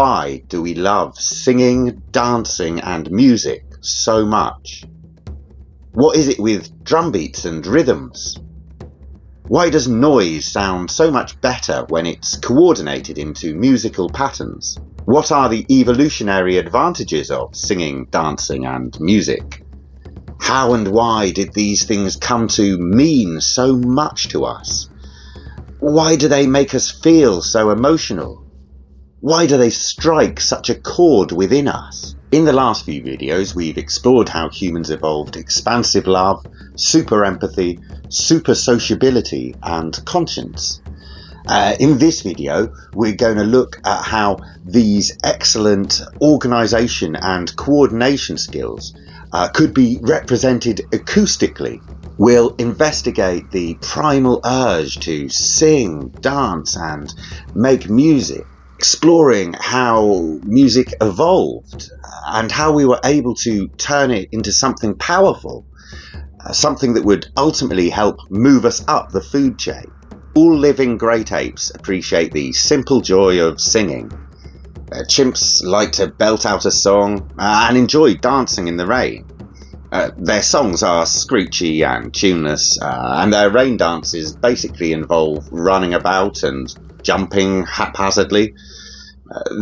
Why do we love singing, dancing and music so much? What is it with drum beats and rhythms? Why does noise sound so much better when it's coordinated into musical patterns? What are the evolutionary advantages of singing, dancing and music? How and why did these things come to mean so much to us? Why do they make us feel so emotional? Why do they strike such a chord within us? In the last few videos, we've explored how humans evolved expansive love, super empathy, super sociability, and conscience. In this video, we're going to look at how these excellent organisation and coordination skills could be represented acoustically. We'll investigate the primal urge to sing, dance, and make music, exploring how music evolved and how we were able to turn it into something powerful, something that would ultimately help move us up the food chain. All living great apes appreciate the simple joy of singing. Chimps like to belt out a song and enjoy dancing in the rain. Their songs are screechy and tuneless, and their rain dances basically involve running about and jumping haphazardly.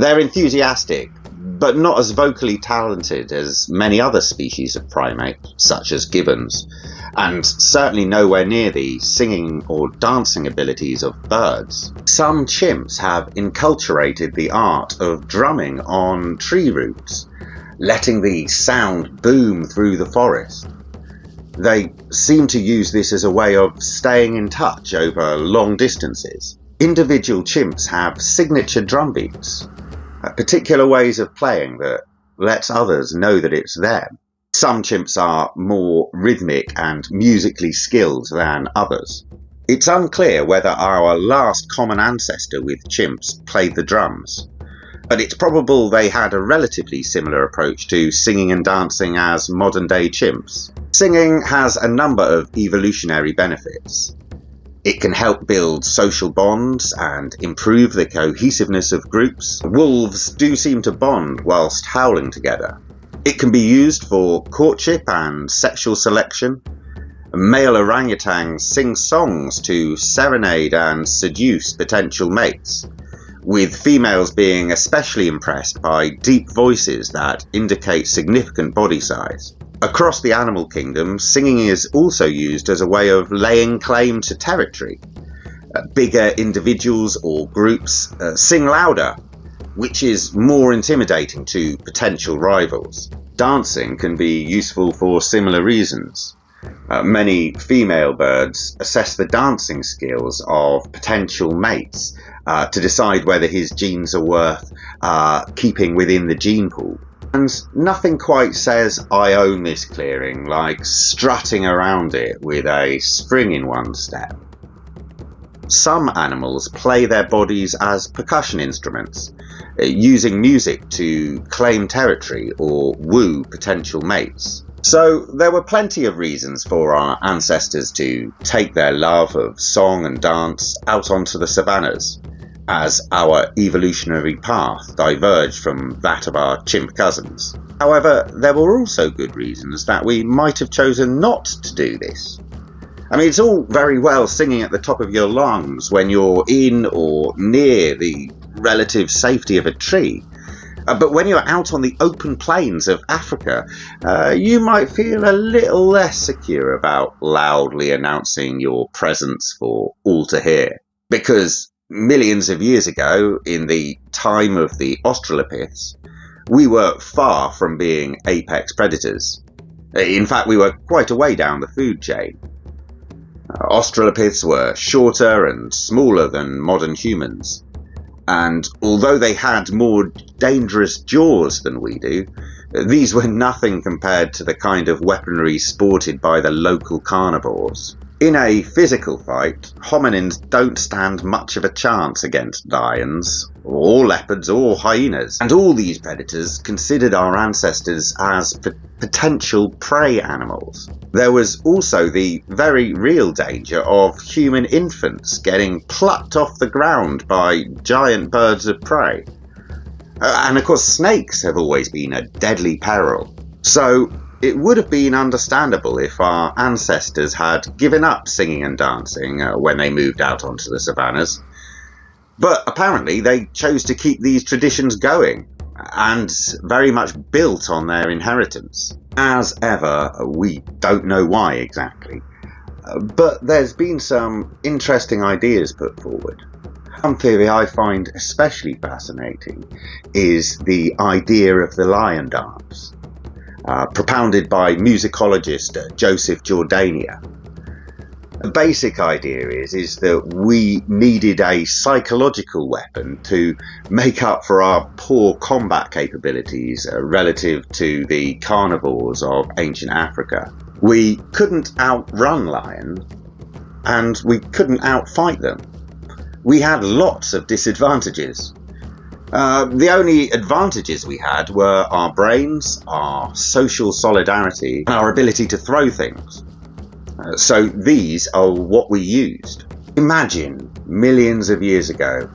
They're enthusiastic, but not as vocally talented as many other species of primate, such as gibbons, and certainly nowhere near the singing or dancing abilities of birds. Some chimps have enculturated the art of drumming on tree roots, letting the sound boom through the forest. They seem to use this as a way of staying in touch over long distances. Individual chimps have signature drum beats, particular ways of playing that lets others know that it's them. Some chimps are more rhythmic and musically skilled than others. It's unclear whether our last common ancestor with chimps played the drums, but it's probable they had a relatively similar approach to singing and dancing as modern-day chimps. Singing has a number of evolutionary benefits. It can help build social bonds and improve the cohesiveness of groups. Wolves do seem to bond whilst howling together. It can be used for courtship and sexual selection. Male orangutans sing songs to serenade and seduce potential mates, with females being especially impressed by deep voices that indicate significant body size. Across the animal kingdom, singing is also used as a way of laying claim to territory. Bigger individuals or groups sing louder, which is more intimidating to potential rivals. Dancing can be useful for similar reasons. Many female birds assess the dancing skills of potential mates to decide whether his genes are worth keeping within the gene pool. And nothing quite says I own this clearing like strutting around it with a spring in one step. Some animals play their bodies as percussion instruments, using music to claim territory or woo potential mates. So there were plenty of reasons for our ancestors to take their love of song and dance out onto the savannas, as our evolutionary path diverged from that of our chimp cousins. However, there were also good reasons that we might have chosen not to do this. I mean, it's all very well singing at the top of your lungs when you're in or near the relative safety of a tree, but when you're out on the open plains of Africa, you might feel a little less secure about loudly announcing your presence for all to hear. Because millions of years ago, in the time of the Australopiths, we were far from being apex predators. In fact, we were quite a way down the food chain. Australopiths were shorter and smaller than modern humans, and although they had more dangerous jaws than we do, these were nothing compared to the kind of weaponry sported by the local carnivores. In a physical fight, hominins don't stand much of a chance against lions, or leopards, or hyenas, and all these predators considered our ancestors as potential prey animals. There was also the very real danger of human infants getting plucked off the ground by giant birds of prey. And of course, snakes have always been a deadly peril. So it would have been understandable if our ancestors had given up singing and dancing when they moved out onto the savannas. But apparently they chose to keep these traditions going, and very much built on their inheritance. As ever, we don't know why exactly. But there's been some interesting ideas put forward. One theory I find especially fascinating is the idea of the lion dance, propounded by musicologist Joseph Jordania. The basic idea is that we needed a psychological weapon to make up for our poor combat capabilities relative to the carnivores of ancient Africa. We couldn't outrun lions, and we couldn't outfight them. We had lots of disadvantages. The only advantages we had were our brains, our social solidarity, and our ability to throw things. So these are what we used. Imagine millions of years ago,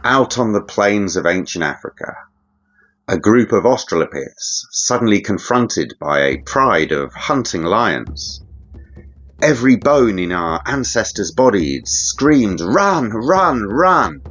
out on the plains of ancient Africa, a group of Australopiths suddenly confronted by a pride of hunting lions. Every bone in our ancestors' bodies screamed, "Run, run, run!"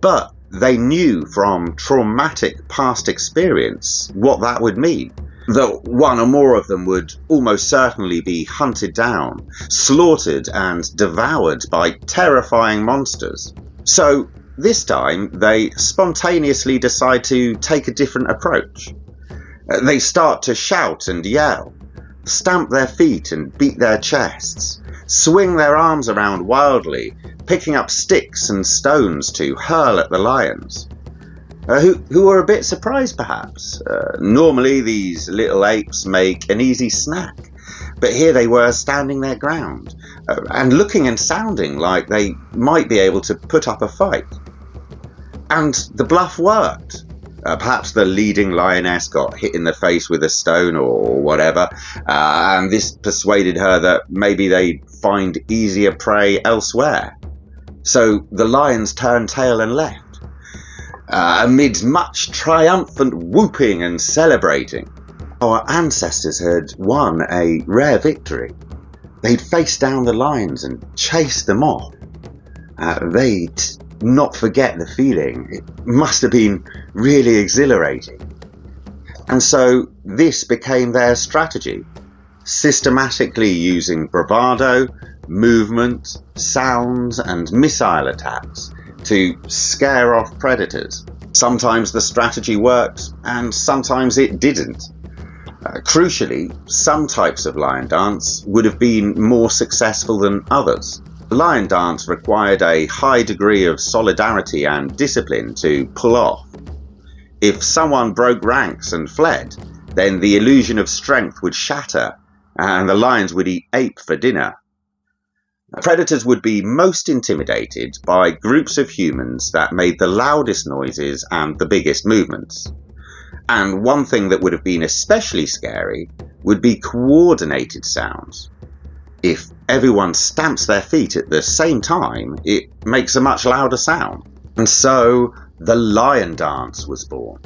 But they knew from traumatic past experience what that would mean. That one or more of them would almost certainly be hunted down, slaughtered and devoured by terrifying monsters. So this time they spontaneously decide to take a different approach. They start to shout and yell, stamp their feet and beat their chests, swing their arms around wildly, picking up sticks and stones to hurl at the lions. Who were a bit surprised perhaps. Normally these little apes make an easy snack, but here they were standing their ground, and looking and sounding like they might be able to put up a fight. And the bluff worked. Perhaps the leading lioness got hit in the face with a stone or whatever, and this persuaded her that maybe they'd find easier prey elsewhere. So the lions turned tail and left. Amid much triumphant whooping and celebrating. Our ancestors had won a rare victory. They'd faced down the lions and chased them off. They'd not forget the feeling. It must have been really exhilarating. And so this became their strategy, systematically using bravado, movement, sounds and missile attacks to scare off predators. Sometimes the strategy worked, and sometimes it didn't. Crucially, some types of lion dance would have been more successful than others. Lion dance required a high degree of solidarity and discipline to pull off. If someone broke ranks and fled, then the illusion of strength would shatter, and the lions would eat ape for dinner. Predators would be most intimidated by groups of humans that made the loudest noises and the biggest movements. And one thing that would have been especially scary would be coordinated sounds. If everyone stamps their feet at the same time, it makes a much louder sound. And so the lion dance was born.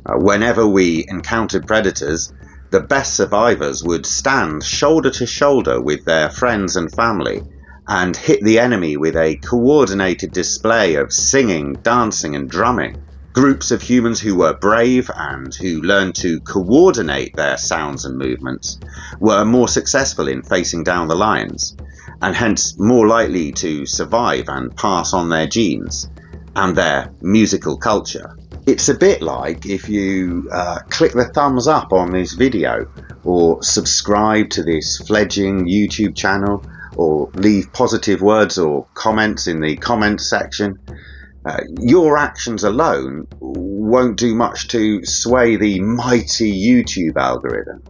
Whenever we encountered predators, the best survivors would stand shoulder to shoulder with their friends and family and hit the enemy with a coordinated display of singing, dancing and drumming. Groups of humans who were brave and who learned to coordinate their sounds and movements were more successful in facing down the lions, and hence more likely to survive and pass on their genes and their musical culture. It's a bit like if you click the thumbs up on this video, or subscribe to this fledgling YouTube channel, or leave positive words or comments in the comments section. Your actions alone won't do much to sway the mighty YouTube algorithm.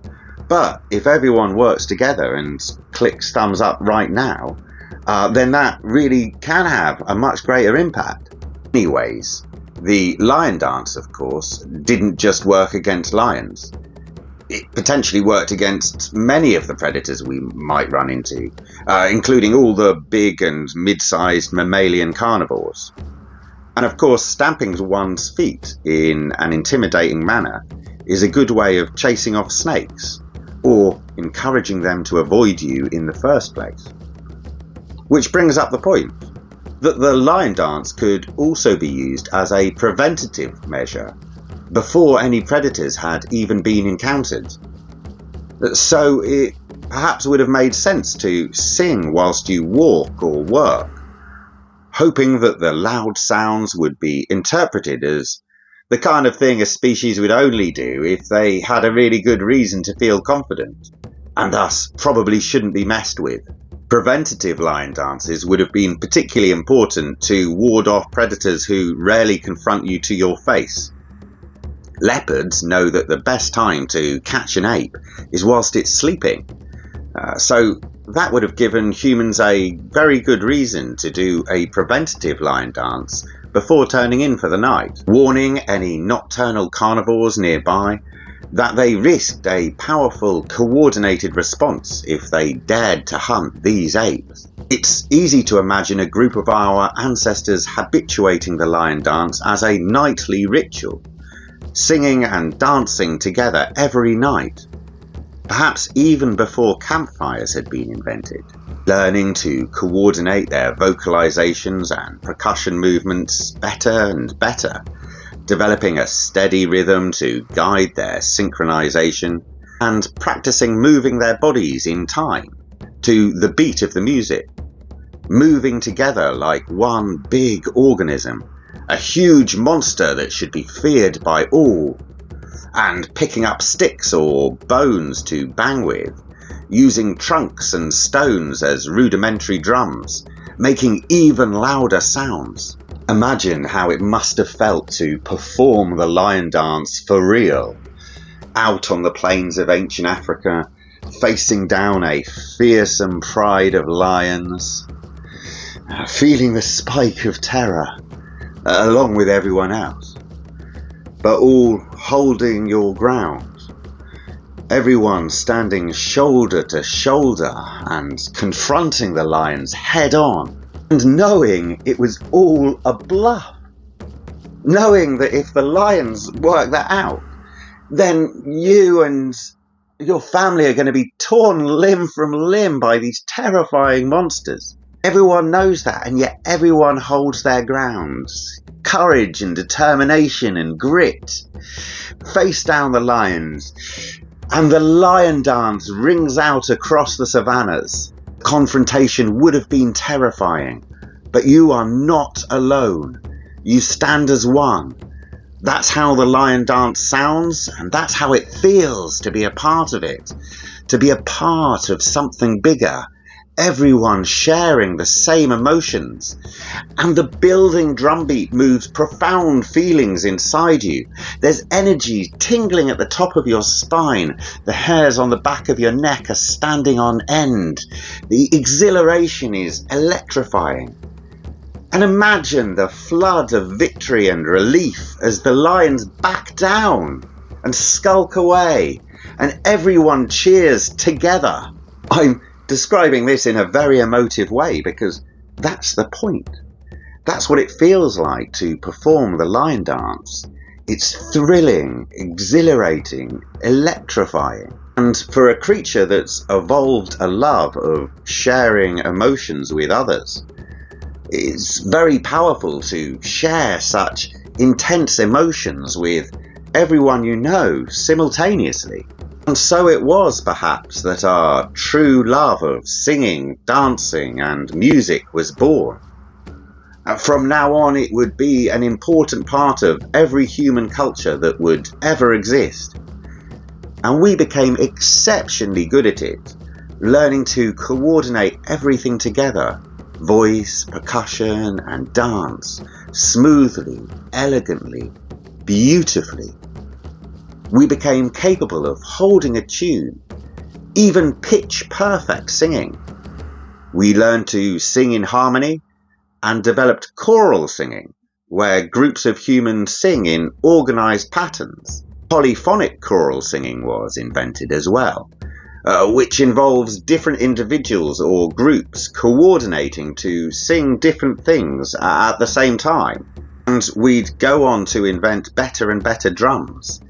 But if everyone works together and clicks thumbs up right now, then that really can have a much greater impact. Anyways, the lion dance, of course, didn't just work against lions. It potentially worked against many of the predators we might run into, including all the big and mid-sized mammalian carnivores. And of course, stamping one's feet in an intimidating manner is a good way of chasing off snakes, or encouraging them to avoid you in the first place. Which brings up the point that the lion dance could also be used as a preventative measure before any predators had even been encountered. So it perhaps would have made sense to sing whilst you walk or work, hoping that the loud sounds would be interpreted as the kind of thing a species would only do if they had a really good reason to feel confident, and thus probably shouldn't be messed with. Preventative lion dances would have been particularly important to ward off predators who rarely confront you to your face. Leopards know that the best time to catch an ape is whilst it's sleeping, so that would have given humans a very good reason to do a preventative lion dance before turning in for the night, warning any nocturnal carnivores nearby that they risked a powerful, coordinated response if they dared to hunt these apes. It's easy to imagine a group of our ancestors habituating the lion dance as a nightly ritual, singing and dancing together every night, perhaps even before campfires had been invented, learning to coordinate their vocalizations and percussion movements better and better, developing a steady rhythm to guide their synchronization, and practicing moving their bodies in time to the beat of the music, moving together like one big organism, a huge monster that should be feared by all, and picking up sticks or bones to bang with, using trunks and stones as rudimentary drums, making even louder sounds. Imagine how it must have felt to perform the lion dance for real, out on the plains of ancient Africa, facing down a fearsome pride of lions, feeling the spike of terror, along with everyone else, but all holding your ground, everyone standing shoulder to shoulder and confronting the lions head on, and knowing it was all a bluff, knowing that if the lions work that out, then you and your family are going to be torn limb from limb by these terrifying monsters. Everyone knows that, and yet everyone holds their ground. Courage and determination and grit face down the lions, and the lion dance rings out across the savannas. Confrontation would have been terrifying, but you are not alone. You stand as one. That's how the lion dance sounds, and that's how it feels to be a part of it, to be a part of something bigger, everyone sharing the same emotions. And the building drumbeat moves profound feelings inside you. There's energy tingling at the top of your spine. The hairs on the back of your neck are standing on end. The exhilaration is electrifying. And imagine the flood of victory and relief as the lions back down and skulk away, and everyone cheers together. I'm describing this in a very emotive way because that's the point. That's what it feels like to perform the lion dance. It's thrilling, exhilarating, electrifying. And for a creature that's evolved a love of sharing emotions with others, it's very powerful to share such intense emotions with everyone you know simultaneously. And so it was perhaps that our true love of singing, dancing and music was born. From now on it would be an important part of every human culture that would ever exist. And we became exceptionally good at it, learning to coordinate everything together, voice, percussion and dance, smoothly, elegantly, beautifully. We became capable of holding a tune, even pitch-perfect singing. We learned to sing in harmony and developed choral singing, where groups of humans sing in organised patterns. Polyphonic choral singing was invented as well, which involves different individuals or groups coordinating to sing different things at the same time. And we'd go on to invent better and better drums,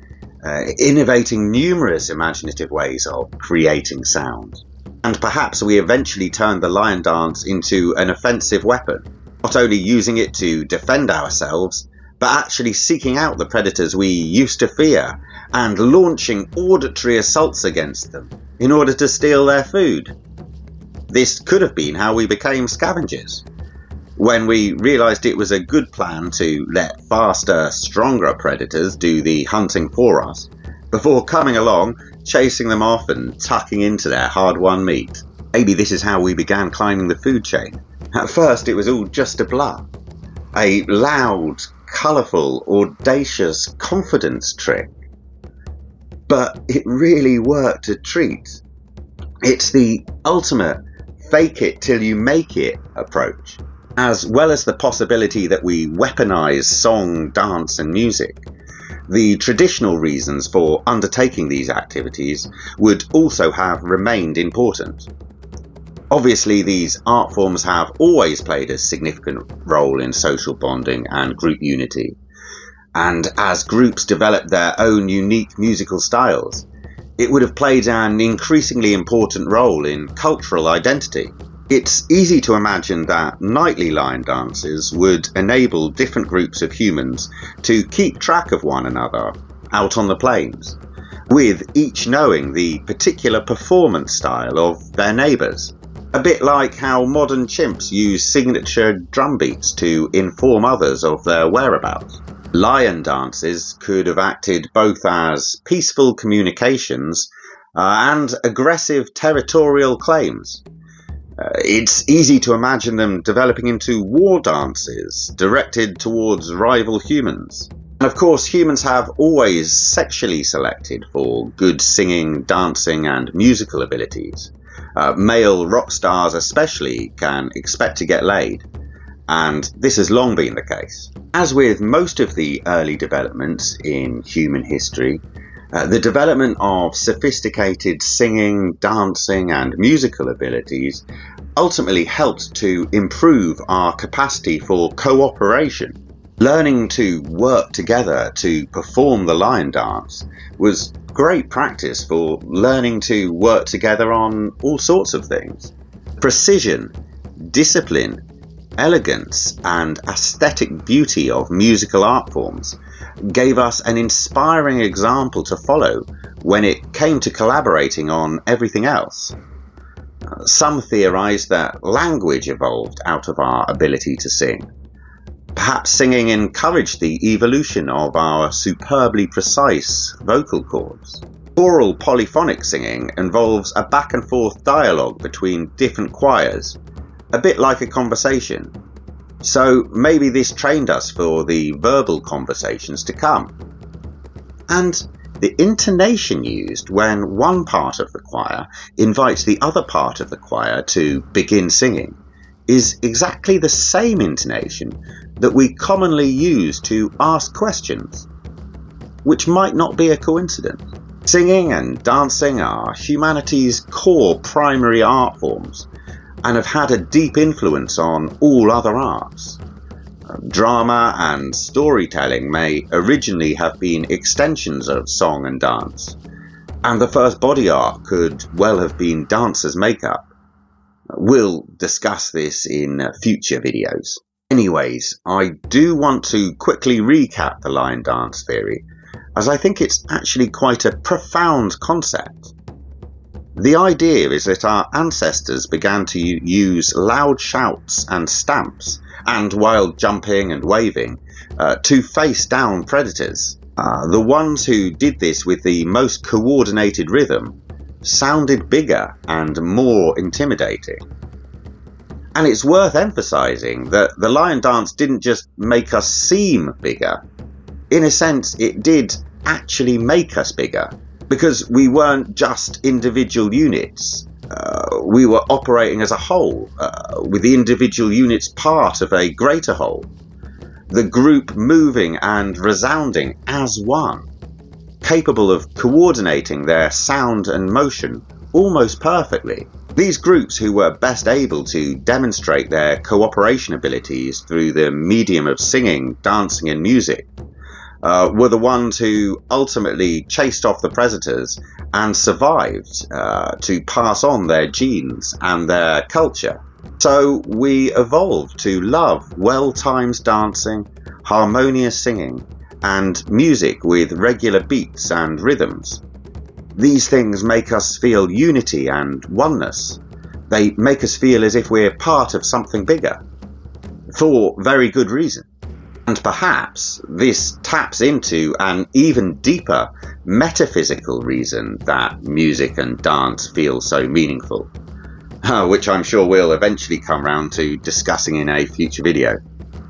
innovating numerous imaginative ways of creating sound. And perhaps we eventually turned the lion dance into an offensive weapon, not only using it to defend ourselves, but actually seeking out the predators we used to fear and launching auditory assaults against them in order to steal their food. This could have been how we became scavengers, when we realised it was a good plan to let faster, stronger predators do the hunting for us, before coming along, chasing them off and tucking into their hard-won meat. Maybe this is how we began climbing the food chain. At first it was all just a bluff, a loud, colourful, audacious confidence trick. But it really worked a treat. It's the ultimate fake it till you make it approach. As well as the possibility that we weaponize song, dance and music, the traditional reasons for undertaking these activities would also have remained important. Obviously, these art forms have always played a significant role in social bonding and group unity, and as groups developed their own unique musical styles, it would have played an increasingly important role in cultural identity. It's easy to imagine that nightly lion dances would enable different groups of humans to keep track of one another out on the plains, with each knowing the particular performance style of their neighbours. A bit like how modern chimps use signature drum beats to inform others of their whereabouts. Lion dances could have acted both as peaceful communications and aggressive territorial claims. It's easy to imagine them developing into war dances directed towards rival humans. And of course, humans have always sexually selected for good singing, dancing and musical abilities. Male rock stars especially can expect to get laid, and this has long been the case. As with most of the early developments in human history, the development of sophisticated singing, dancing and musical abilities ultimately helped to improve our capacity for cooperation. Learning to work together to perform the lion dance was great practice for learning to work together on all sorts of things. Precision, discipline, elegance and aesthetic beauty of musical art forms gave us an inspiring example to follow when it came to collaborating on everything else. Some theorise that language evolved out of our ability to sing. Perhaps singing encouraged the evolution of our superbly precise vocal cords. Choral polyphonic singing involves a back and forth dialogue between different choirs, a bit like a conversation. So maybe this trained us for the verbal conversations to come. And the intonation used when one part of the choir invites the other part of the choir to begin singing is exactly the same intonation that we commonly use to ask questions, which might not be a coincidence. Singing and dancing are humanity's core primary art forms and have had a deep influence on all other arts. Drama and storytelling may originally have been extensions of song and dance, and the first body art could well have been dancers' makeup. We'll discuss this in future videos. Anyways, I do want to quickly recap the lion dance theory, as I think it's actually quite a profound concept. The idea is that our ancestors began to use loud shouts and stamps and wild jumping and waving to face down predators. The ones who did this with the most coordinated rhythm sounded bigger and more intimidating. And it's worth emphasizing that the lion dance didn't just make us seem bigger. In a sense, it did actually make us bigger, because we weren't just individual units. We were operating as a whole, with the individual units part of a greater whole. The group moving and resounding as one, capable of coordinating their sound and motion almost perfectly. These groups, who were best able to demonstrate their cooperation abilities through the medium of singing, dancing and music, were the ones who ultimately chased off the predators and survived to pass on their genes and their culture. So we evolved to love well-timed dancing, harmonious singing, and music with regular beats and rhythms. These things make us feel unity and oneness. They make us feel as if we're part of something bigger, for very good reason. And perhaps this taps into an even deeper metaphysical reason that music and dance feel so meaningful, which I'm sure we'll eventually come round to discussing in a future video.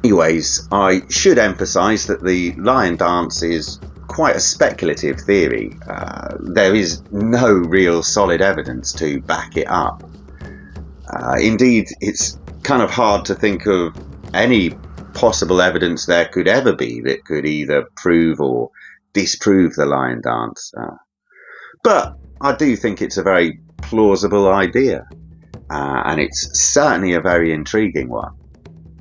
Anyways, I should emphasise that the lion dance is quite a speculative theory. There is no real solid evidence to back it up. Indeed, it's kind of hard to think of any possible evidence there could ever be that could either prove or disprove the lion dance. But I do think it's a very plausible idea, and it's certainly a very intriguing one.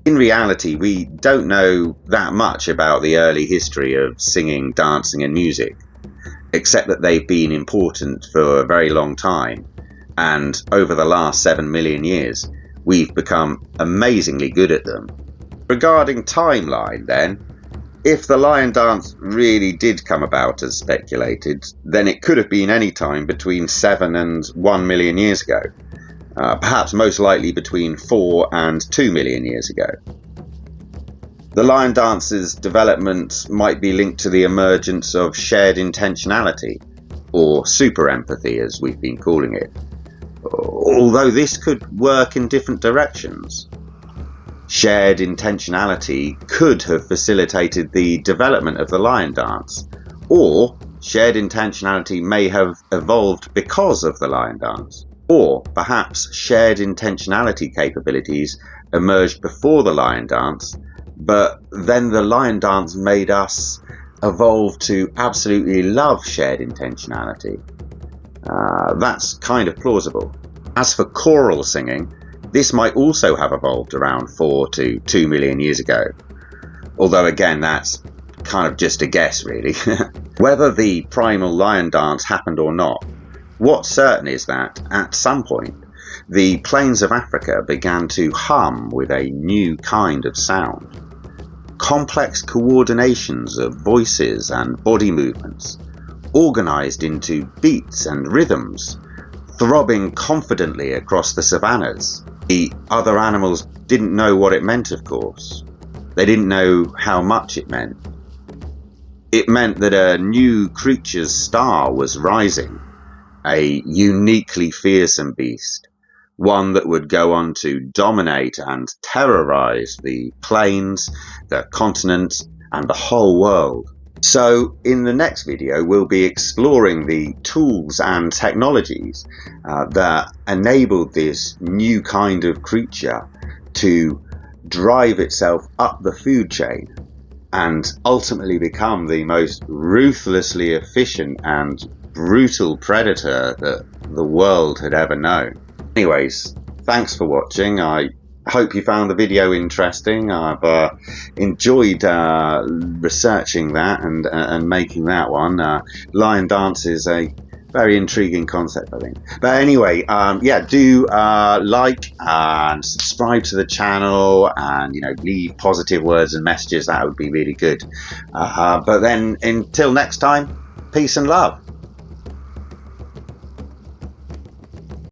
In reality, we don't know that much about the early history of singing, dancing and music, except that they've been important for a very long time, and over the last 7 million years, we've become amazingly good at them. Regarding timeline then, if the lion dance really did come about as speculated, then it could have been any time between 7 and 1 million years ago. Perhaps most likely between 4 and 2 million years ago. The lion dance's development might be linked to the emergence of shared intentionality, or super empathy as we've been calling it, although this could work in different directions. Shared intentionality could have facilitated the development of the lion dance, or shared intentionality may have evolved because of the lion dance. Or perhaps shared intentionality capabilities emerged before the lion dance, but then the lion dance made us evolve to absolutely love shared intentionality. That's kind of plausible. As for choral singing, this might also have evolved around 4 to 2 million years ago. Although again, that's kind of just a guess really. Whether the primal lion dance happened or not, what's certain is that, at some point, the plains of Africa began to hum with a new kind of sound. Complex coordinations of voices and body movements, organised into beats and rhythms, throbbing confidently across the savannas. The other animals didn't know what it meant, of course. They didn't know how much it meant. It meant that a new creature's star was rising. A uniquely fearsome beast, one that would go on to dominate and terrorize the plains, the continents, and the whole world. So in the next video, we'll be exploring the tools and technologies that enabled this new kind of creature to drive itself up the food chain and ultimately become the most ruthlessly efficient and brutal predator that the world had ever known. Anyways, thanks for watching. I hope you found the video interesting. I've enjoyed researching that and making that one. Lion dance is a very intriguing concept, I think. But anyway, yeah, do like and subscribe to the channel, and leave positive words and messages. That would be really good. But then until next time, peace and love.